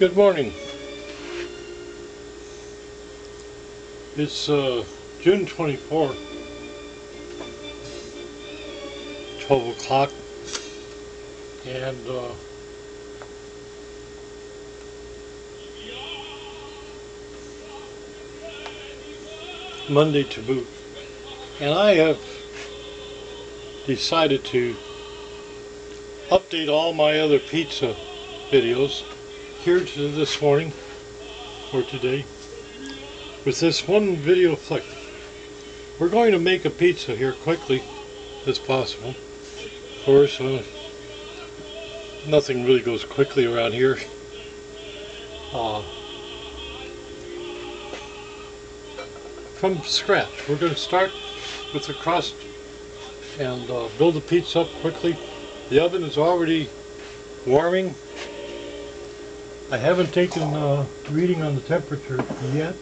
Good morning. It's June 24th, 12 o'clock, and Monday to boot. And I have decided to update all my other pizza videos here to this morning or today with this one video flick. We're going to make a pizza here quickly as possible. Of course, nothing really goes quickly around here. From scratch. We're going to start with the crust and build the pizza up quickly. The oven is already warming. I haven't taken a reading on the temperature yet,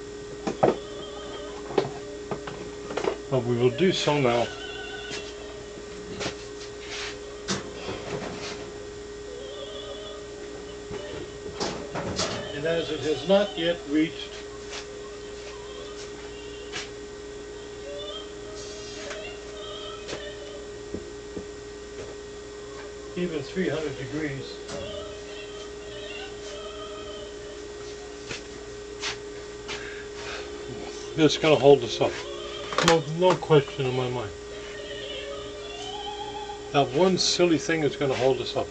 but we will do so now. And as it has not yet reached even 300 degrees, it's going to hold us up. No question in my mind. That one silly thing is going to hold us up.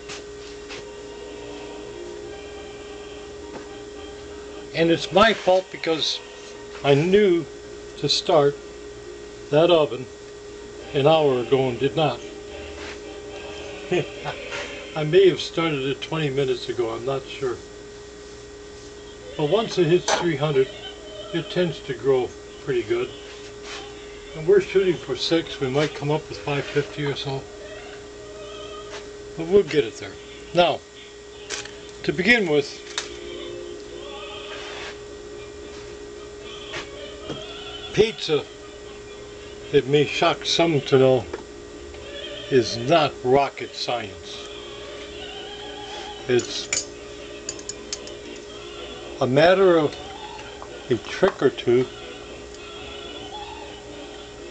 And it's my fault because I knew to start that oven an hour ago and did not. I may have started it 20 minutes ago, I'm not sure. But once it hits 300, it tends to grow pretty good. And we're shooting for 6, we might come up with 550 or so. But we'll get it there. Now, to begin with, pizza, it may shock some to know, is not rocket science. It's a matter of a trick or two,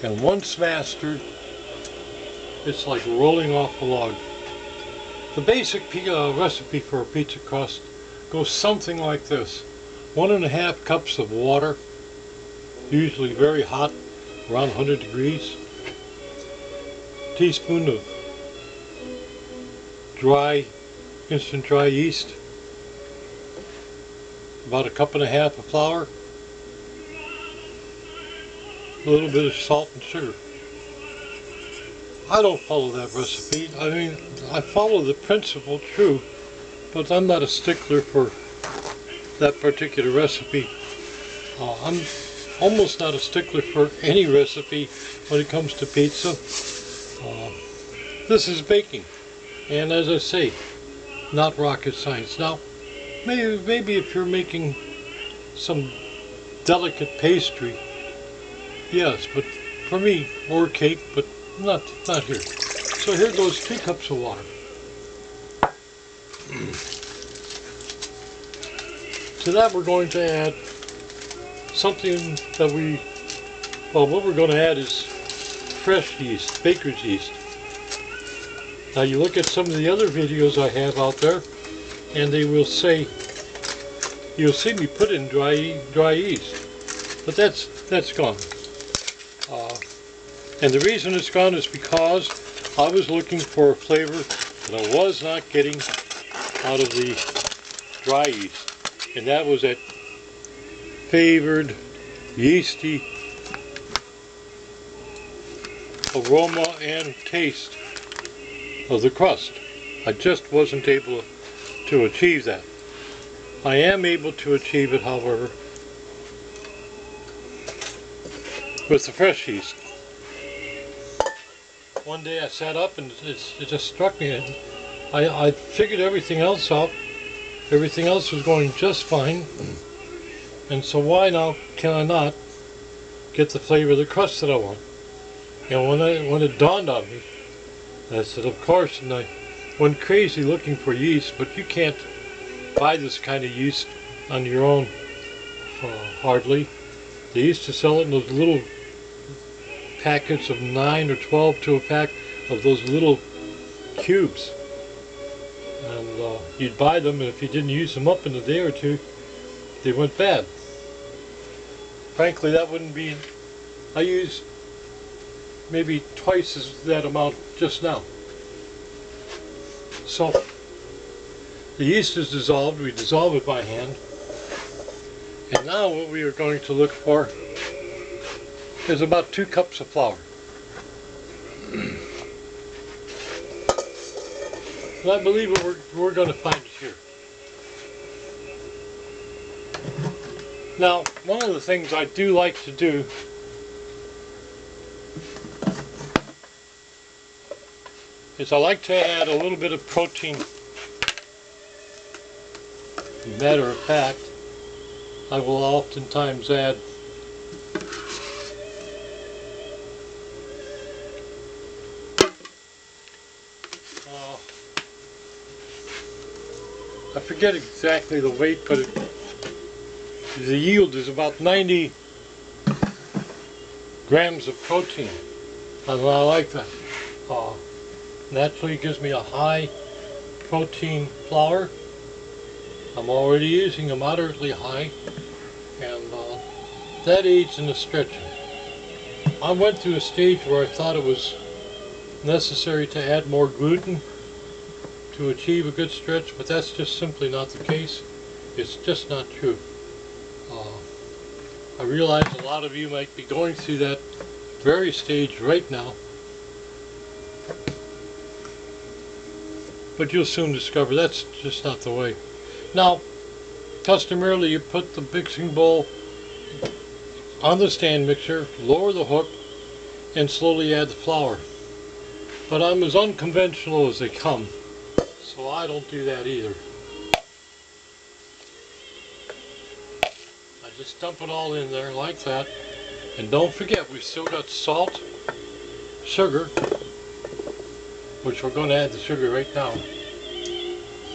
and once mastered, it's like rolling off a log. The basic recipe for a pizza crust goes something like this: 1.5 cups of water, usually very hot, around 100 degrees, teaspoon of instant dry yeast, about 1.5 cups of flour, a little bit of salt and sugar. I don't follow that recipe. I mean, I follow the principle true, but I'm not a stickler for that particular recipe. I'm almost not a stickler for any recipe when it comes to pizza. This is baking, and as I say, not rocket science. Now, maybe if you're making some delicate pastry, yes, but for me, or cake, but not here. So here goes 2 cups of water. To that we're going to add something that what we're going to add is fresh yeast, baker's yeast. Now you look at some of the other videos I have out there, and they will say, you'll see me put in dry yeast, but that's gone. And the reason it's gone is because I was looking for a flavor that I was not getting out of the dry yeast, and that was that favored yeasty aroma and taste of the crust. I just wasn't able to achieve that. I am able to achieve it, however, with the fresh yeast. One day I sat up and it just struck me. I figured everything else out. Everything else was going just fine. And so why now can I not get the flavor of the crust that I want? And when it dawned on me, I said, of course, and I went crazy looking for yeast, but you can't buy this kind of yeast on your own, hardly. They used to sell it in those little packets of 9 or 12 to a pack of those little cubes. And you'd buy them, and if you didn't use them up in a day or two, they went bad. Frankly, that wouldn't be... I used maybe twice as that amount just now. So, the yeast is dissolved. We dissolve it by hand. And now what we are going to look for is about 2 cups of flour. And I believe what we're going to find is here. Now, one of the things I do like to do is I like to add a little bit of protein. Matter of fact, I will oftentimes add I forget exactly the weight, but the yield is about 90 grams of protein. And I like that. Naturally it gives me a high protein flour. I'm already using a moderately high, and that aids in the stretching. I went through a stage where I thought it was necessary to add more gluten to achieve a good stretch, but that's just simply not the case. It's just not true. I realize a lot of you might be going through that very stage right now, but you'll soon discover that's just not the way. Now, customarily you put the mixing bowl on the stand mixer, lower the hook, and slowly add the flour. But I'm as unconventional as they come, so I don't do that either. I just dump it all in there like that. And don't forget, we still got salt, sugar, which we're going to add the sugar right now.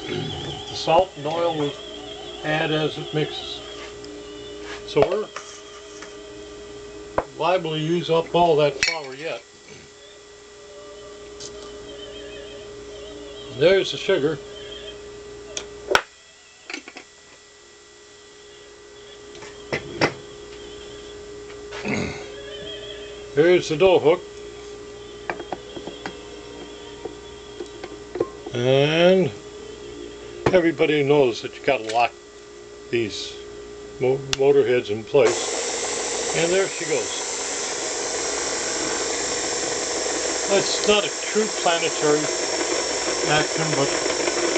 The salt and oil will add as it mixes. So we're liable to use up all that flour yet. And there's the sugar. Here's the dough hook. And everybody knows that you got to lock these motor heads in place. And there she goes. That's not a true planetary action, but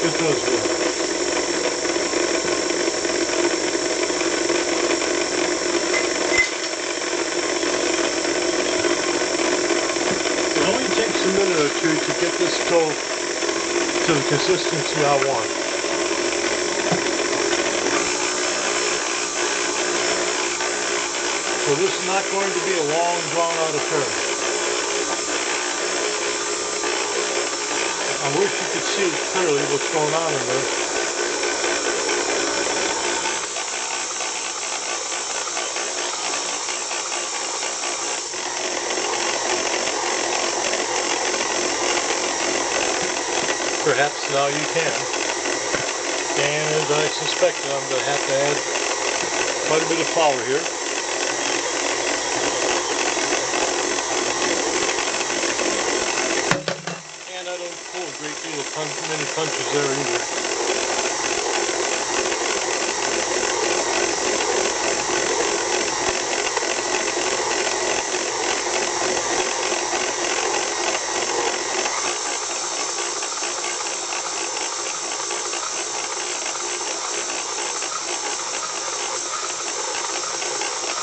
it does work. It only takes a minute or two to get this dough to the consistency I want. So this is not going to be a long, drawn-out affair. I wish you could see clearly what's going on in there. Perhaps now you can. And as I suspected, I'm going to have to add quite a bit of flour here. And I don't pull a great deal of many punches there either.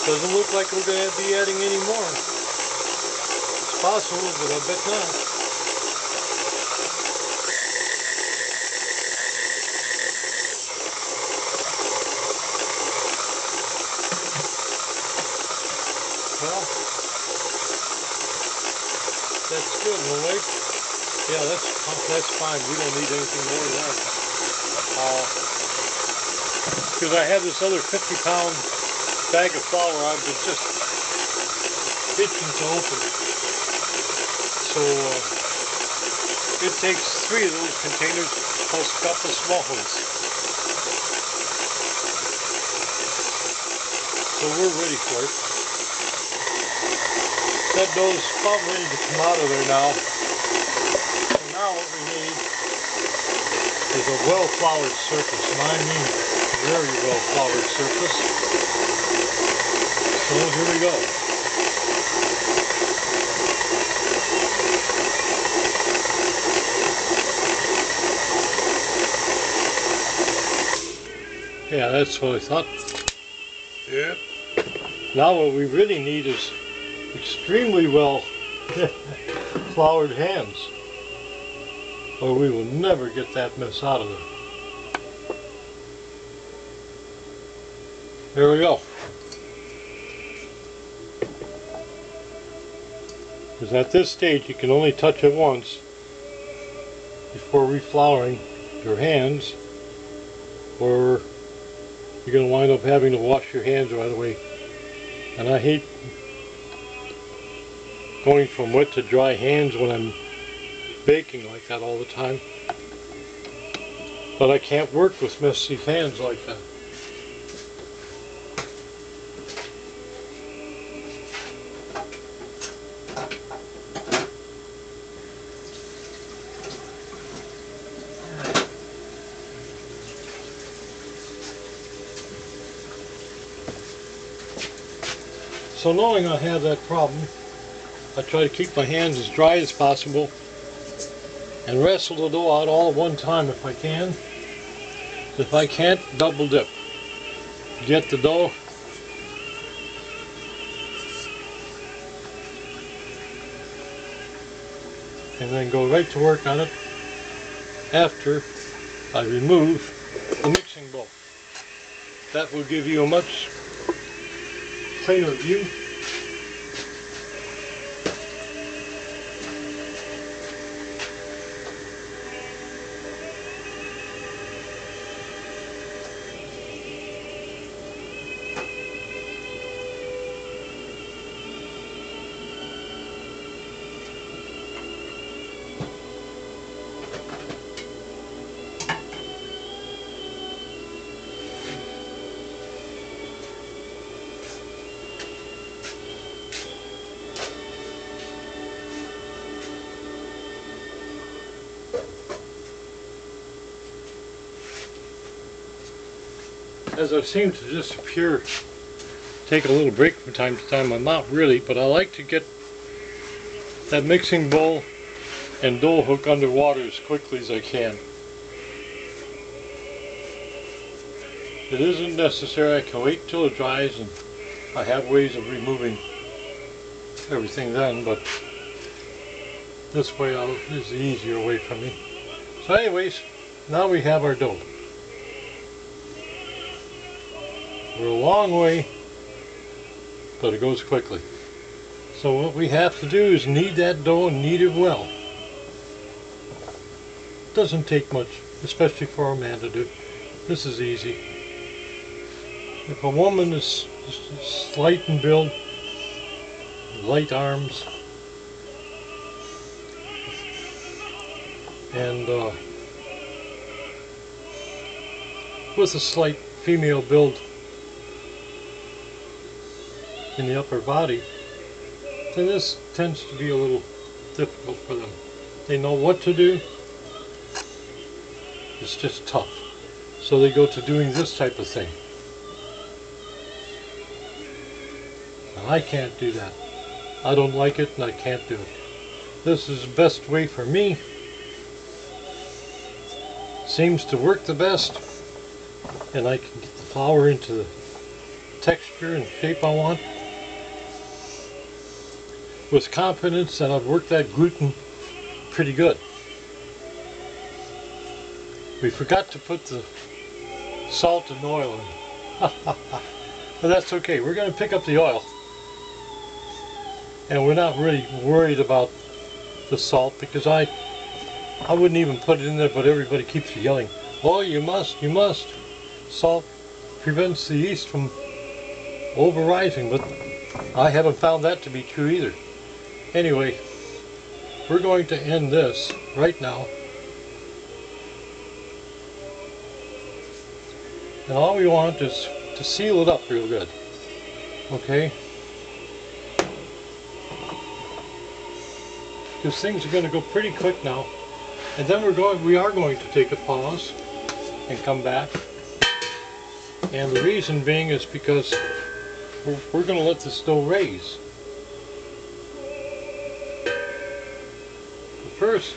Doesn't look like we're going to be adding any more. It's possible, but I bet not. Well, that's good. We'll wait. Yeah, that's fine. We don't need anything more than that. because I have this other 50-pound bag of flour I've been just itching to open. So it takes 3 of those containers plus a couple of small ones. So we're ready for it. That dough's about ready to come out of there now. So now what we need is a well-floured surface, and I mean very well-floured surface. So here we go. Yeah, that's what I thought. Yep. Now what we really need is extremely well floured hands, or we will never get that mess out of there. There we go. Because at this stage you can only touch it once before reflouring your hands, or you're going to wind up having to wash your hands right away. And I hate going from wet to dry hands when I'm baking like that all the time. But I can't work with messy hands like that. So knowing I have that problem, I try to keep my hands as dry as possible and wrestle the dough out all at one time if I can. If I can't, double dip. Get the dough and then go right to work on it after I remove the mixing bowl. That will give you a much cleaner view. As I seem to disappear, take a little break from time to time. I'm not really, but I like to get that mixing bowl and dough hook underwater as quickly as I can. It isn't necessary. I can wait till it dries, and I have ways of removing everything then, but this way is the easier way for me. So anyways, now we have our dough. We're a long way, but it goes quickly. So what we have to do is knead that dough and knead it well. Doesn't take much, especially for a man to do. This is easy. If a woman is slight in build, light arms, and with a slight female build in the upper body, then this tends to be a little difficult for them. They know what to do, it's just tough. So they go to doing this type of thing. And I can't do that. I don't like it and I can't do it. This is the best way for me. Seems to work the best, and I can get the flour into the texture and shape I want with confidence that I've worked that gluten pretty good. We forgot to put the salt and oil in. But that's okay. We're going to pick up the oil. And we're not really worried about the salt, because I wouldn't even put it in there, but everybody keeps yelling, oh, you must, salt prevents the yeast from over-rising, but I haven't found that to be true either. Anyway, we're going to end this right now. And all we want is to seal it up real good. Okay? Because things are going to go pretty quick now. And then we are going to take a pause and come back. And the reason being is because we're going to let this dough raise. First,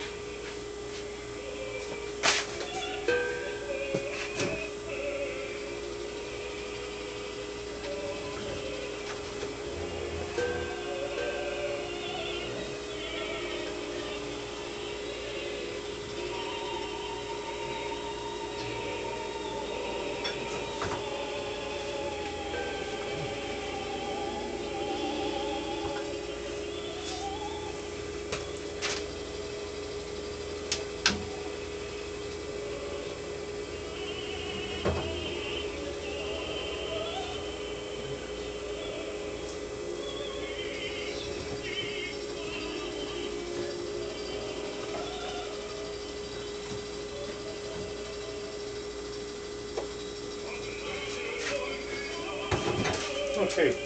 okay,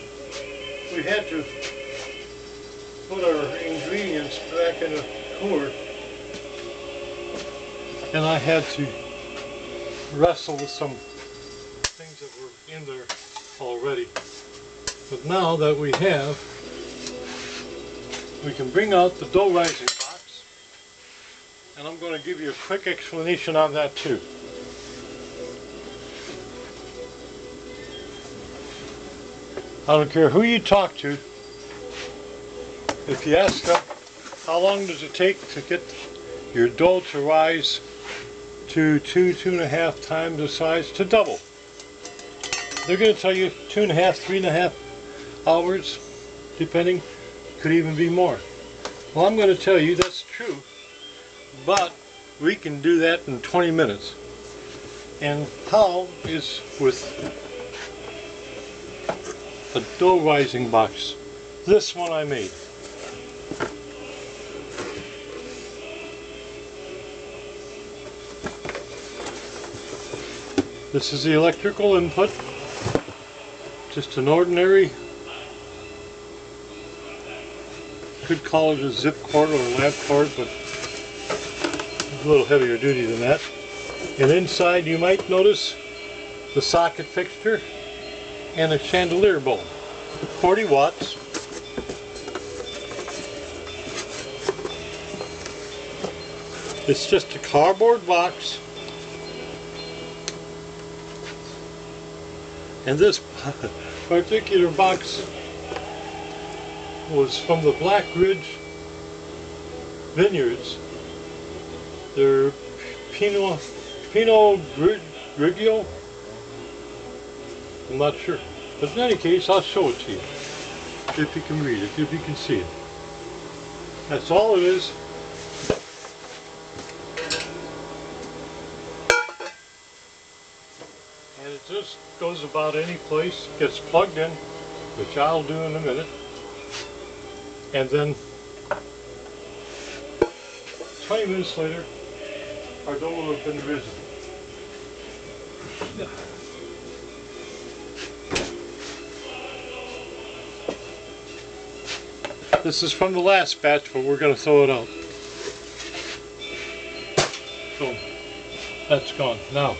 we had to put our ingredients back in a cooler, and I had to wrestle with some things that were in there already. But now that we have, we can bring out the dough rising box, and I'm going to give you a quick explanation on that too. I don't care who you talk to, if you ask them how long does it take to get your dough to rise to 2.5 times the size to double, they're going to tell you 2.5, 3.5 hours, depending, could even be more. Well, I'm going to tell you that's true, but we can do that in 20 minutes. And how is with a dough rising box. This one I made. This is the electrical input. Just an ordinary, could call it a zip cord or a lamp cord, but a little heavier duty than that. And inside you might notice the socket fixture and a chandelier bulb, 40 watts. It's just a cardboard box, and this particular box was from the Black Ridge Vineyards. They're Pinot Grigio. I'm not sure. But in any case, I'll show it to you. If you can read it, if you can see it. That's all it is. And it just goes about any place, gets plugged in, which I'll do in a minute. And then 20 minutes later, our dough will have been risen. This is from the last batch, but we're going to throw it out. So, that's gone. Now,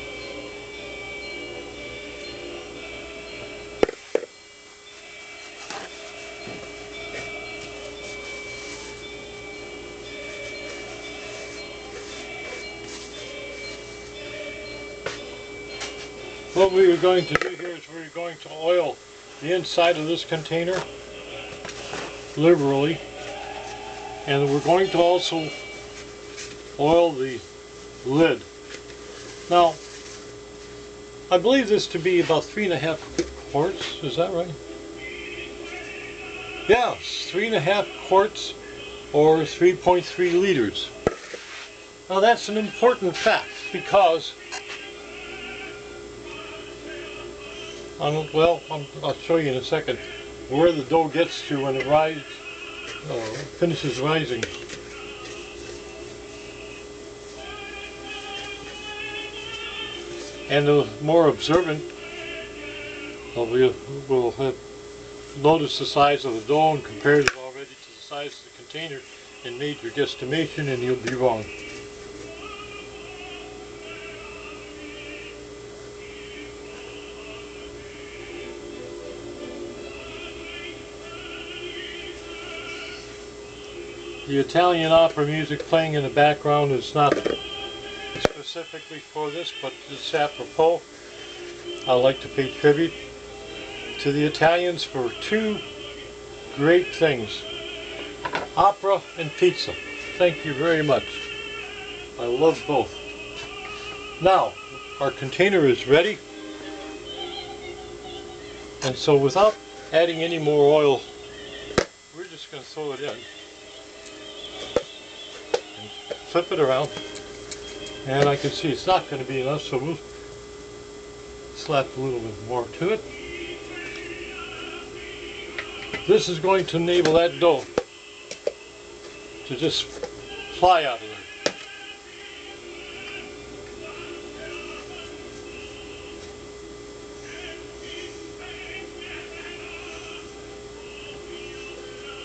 what we are going to do here is we're going to oil the inside of this container liberally, and we're going to also oil the lid. Now, I believe this to be about 3.5 quarts, is that right? Yeah, 3.5 quarts or 3.3 liters. Now that's an important fact, because I'll show you in a second where the dough gets to when it finishes rising. And the more observant will have noticed the size of the dough and compared it already to the size of the container and made your guesstimation, and you'll be wrong. The Italian opera music playing in the background is not specifically for this, but it's apropos. I'd like to pay tribute to the Italians for two great things: opera and pizza. Thank you very much. I love both. Now, our container is ready. And so without adding any more oil, we're just going to throw it in. And flip it around. And I can see it's not going to be enough, so we'll slap a little bit more to it. This is going to enable that dough to just fly out of there.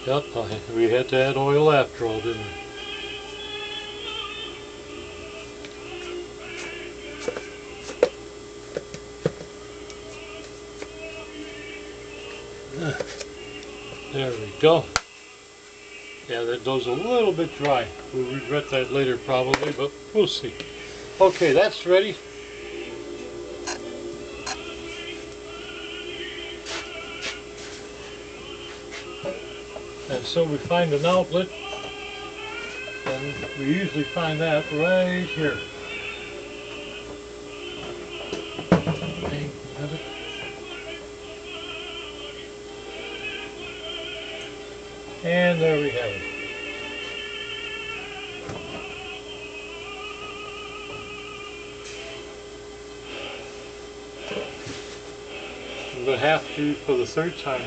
Yep, we had to add oil after all, didn't we? There we go. Yeah, that dough's a little bit dry. We'll regret that later probably, but we'll see. Okay, that's ready. And so we find an outlet, and we usually find that right here. Okay, have it. And there we have it. I'm going to have to, for the third time,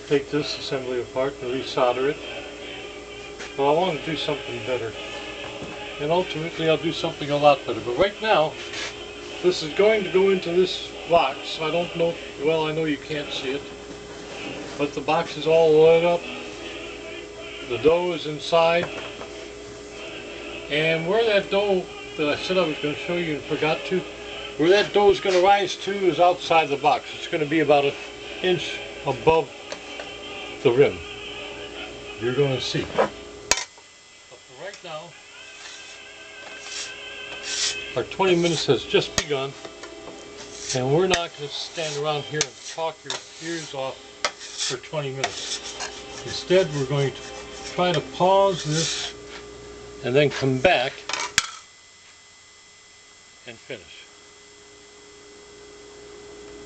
take this assembly apart and resolder it. But I want to do something better. And ultimately I'll do something a lot better. But right now, this is going to go into this box. I don't know, well, I know you can't see it, but the box is all lit up. The dough is inside. And where that dough that I said I was going to show you and forgot to, where that dough is going to rise to is outside the box. It's going to be about 1 inch above the rim. You're going to see. But for right now, our 20 minutes has just begun, and we're not going to stand around here and talk your ears off for 20 minutes. Instead, we're going to try to pause this and then come back and finish.